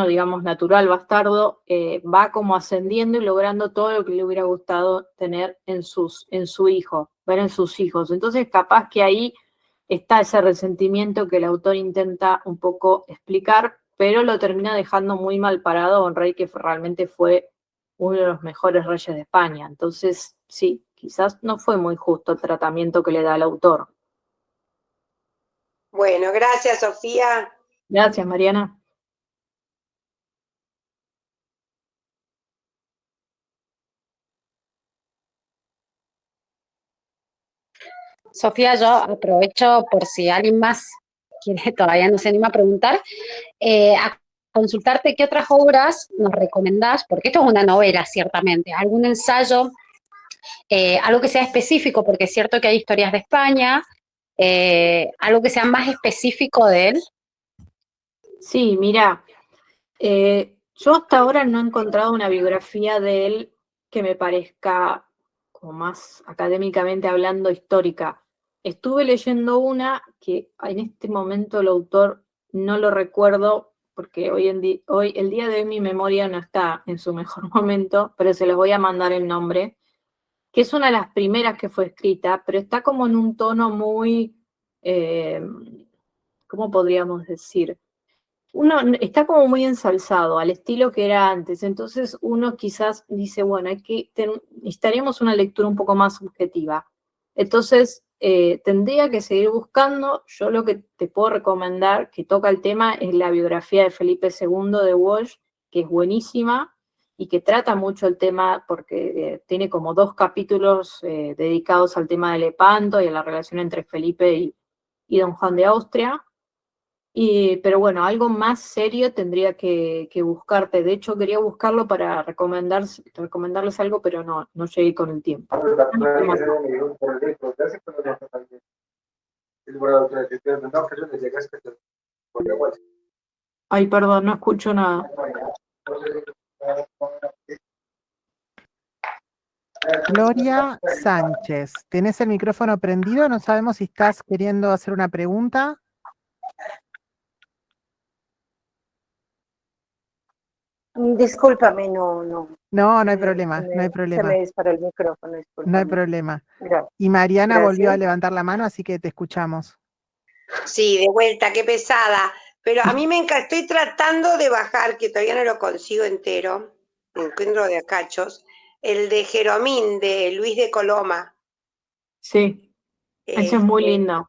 digamos, natural, bastardo, va como ascendiendo y logrando todo lo que le hubiera gustado tener en su hijo, ver en sus hijos. Entonces, capaz que ahí está ese resentimiento que el autor intenta un poco explicar, pero lo termina dejando muy mal parado a un rey que realmente fue uno de los mejores reyes de España. Entonces, sí, quizás no fue muy justo el tratamiento que le da el autor. Bueno, gracias, Sofía. Gracias, Mariana. Sofía, yo aprovecho por si alguien más quiere, todavía no se anima a preguntar, a consultarte qué otras obras nos recomendás, porque esto es una novela, ciertamente, algún ensayo, algo que sea específico, porque es cierto que hay historias de España, algo que sea más específico de él. Sí, mira, yo hasta ahora no he encontrado una biografía de él que me parezca como más académicamente hablando histórica. Estuve leyendo una que en este momento el autor no lo recuerdo porque el día de hoy mi memoria no está en su mejor momento, pero se los voy a mandar el nombre, que es una de las primeras que fue escrita, pero está como en un tono muy, ¿cómo podríamos decir? Uno está como muy ensalzado al estilo que era antes, entonces uno quizás dice, bueno, necesitaríamos una lectura un poco más subjetiva. Entonces, tendría que seguir buscando. Yo lo que te puedo recomendar, que toca el tema, es la biografía de Felipe II de Walsh, que es buenísima y que trata mucho el tema porque tiene como 2 capítulos dedicados al tema de Lepanto y a la relación entre Felipe y don Juan de Austria. Pero bueno, algo más serio tendría que buscarte. De hecho, quería buscarlo para recomendarles algo, pero no llegué con el tiempo. Ay, perdón, no escucho nada. Gloria Sánchez, ¿tenés el micrófono prendido? No sabemos si estás queriendo hacer una pregunta. discúlpame, no. No, no hay problema, no hay Se problema, me disparó el micrófono, no hay discúlpame. problema. Gracias. Y Mariana volvió a Gracias. levantar la mano, así que te escuchamos. Sí, de vuelta, qué pesada. Pero a mí me encanta, estoy tratando de bajar, que todavía no lo consigo entero, me encuentro de a cachos, el de Jeromín, de Luis de Coloma. Sí, eso es muy lindo.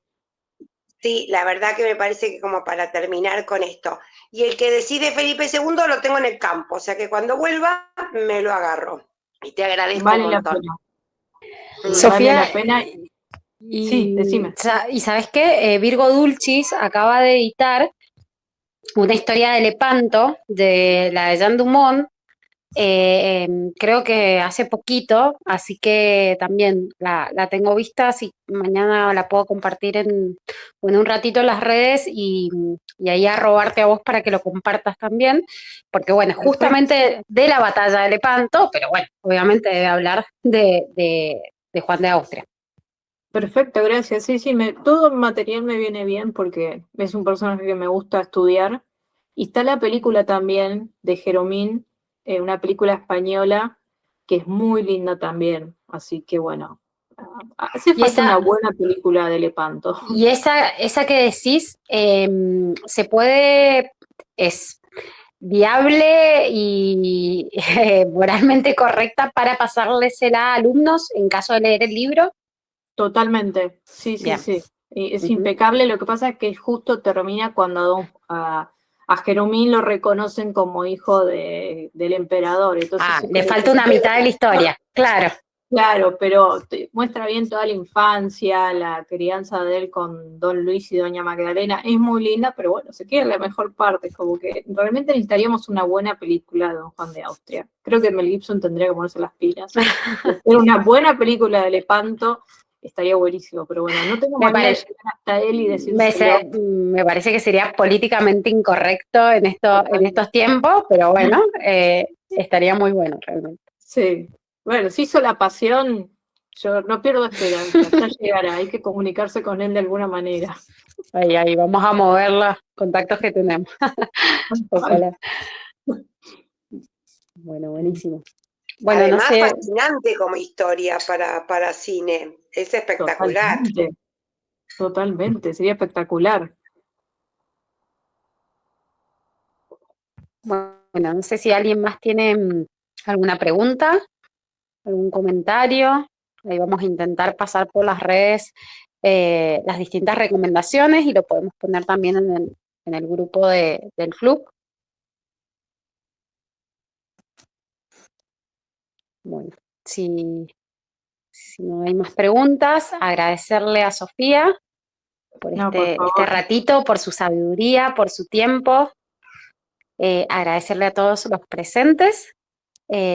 Sí, la verdad que me parece que como para terminar con esto. Y el que decide Felipe II lo tengo en el campo, o sea que cuando vuelva me lo agarro. Y te agradezco Vale un la montón. pena. Mm. Sofía, Vale la pena. Sí, decime. y ¿sabes qué? Virgo Dulcis acaba de editar una historia de Lepanto, de la de Jean Dumont, creo que hace poquito, así que también la tengo vista, si mañana la puedo compartir en un ratito en las redes y ahí arrobarte a vos para que lo compartas también, porque bueno, justamente de la batalla de Lepanto, pero bueno, obviamente debe hablar de Juan de Austria. Perfecto, gracias. Sí, todo el material me viene bien porque es un personaje que me gusta estudiar. Y está la película también de Jeromín, una película española que es muy linda también. Así que bueno, hace Y falta esa, una buena película de Lepanto. y esa que decís, se puede, es viable y moralmente correcta para pasársela a alumnos en caso de leer el libro. Totalmente, sí. Bien. Y es Ujú. impecable, lo que pasa es que justo termina cuando a Jeromín lo reconocen como hijo del emperador. Entonces, Le falta una mitad de la historia, claro. Claro, pero muestra bien toda la infancia, la crianza de él con Don Luis y Doña Magdalena. Es muy linda, pero bueno, se queda en la mejor parte. Como que realmente necesitaríamos una buena película de Don Juan de Austria. Creo que Mel Gibson tendría que ponerse las pilas. Hacer una buena película de Lepanto estaría buenísimo, pero bueno, no tengo Me, manera de pare- llegar hasta él y decírselo. me parece que sería políticamente incorrecto en estos tiempos, pero bueno, estaría muy bueno realmente. Sí. Bueno, si hizo La Pasión, yo no pierdo esperanza. Ya llegará, hay que comunicarse con él de alguna manera. Ahí vamos a mover los contactos que tenemos. Ojalá. Bueno, buenísimo. Bueno, no Además, sé. fascinante como historia para cine. Es espectacular. Totalmente, sería espectacular. Bueno, no sé si alguien más tiene alguna pregunta, algún comentario. Ahí vamos a intentar pasar por las redes las distintas recomendaciones y lo podemos poner también en el grupo del club. Bueno, si no hay más preguntas, agradecerle a Sofía por No, por este favor. ratito, por su sabiduría, por su tiempo. Agradecerle a todos los presentes.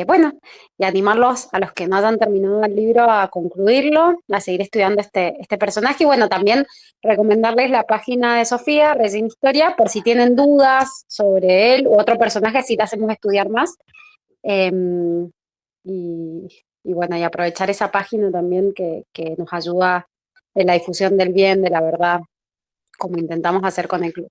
Bueno, y animarlos a los que no hayan terminado el libro a concluirlo, a seguir estudiando este personaje. Y bueno, también recomendarles la página de Sofía, Recién Historia, por si tienen dudas sobre él u otro personaje, así le hacemos estudiar más. Y bueno, y aprovechar esa página también que nos ayuda en la difusión del bien, de la verdad, como intentamos hacer con el club.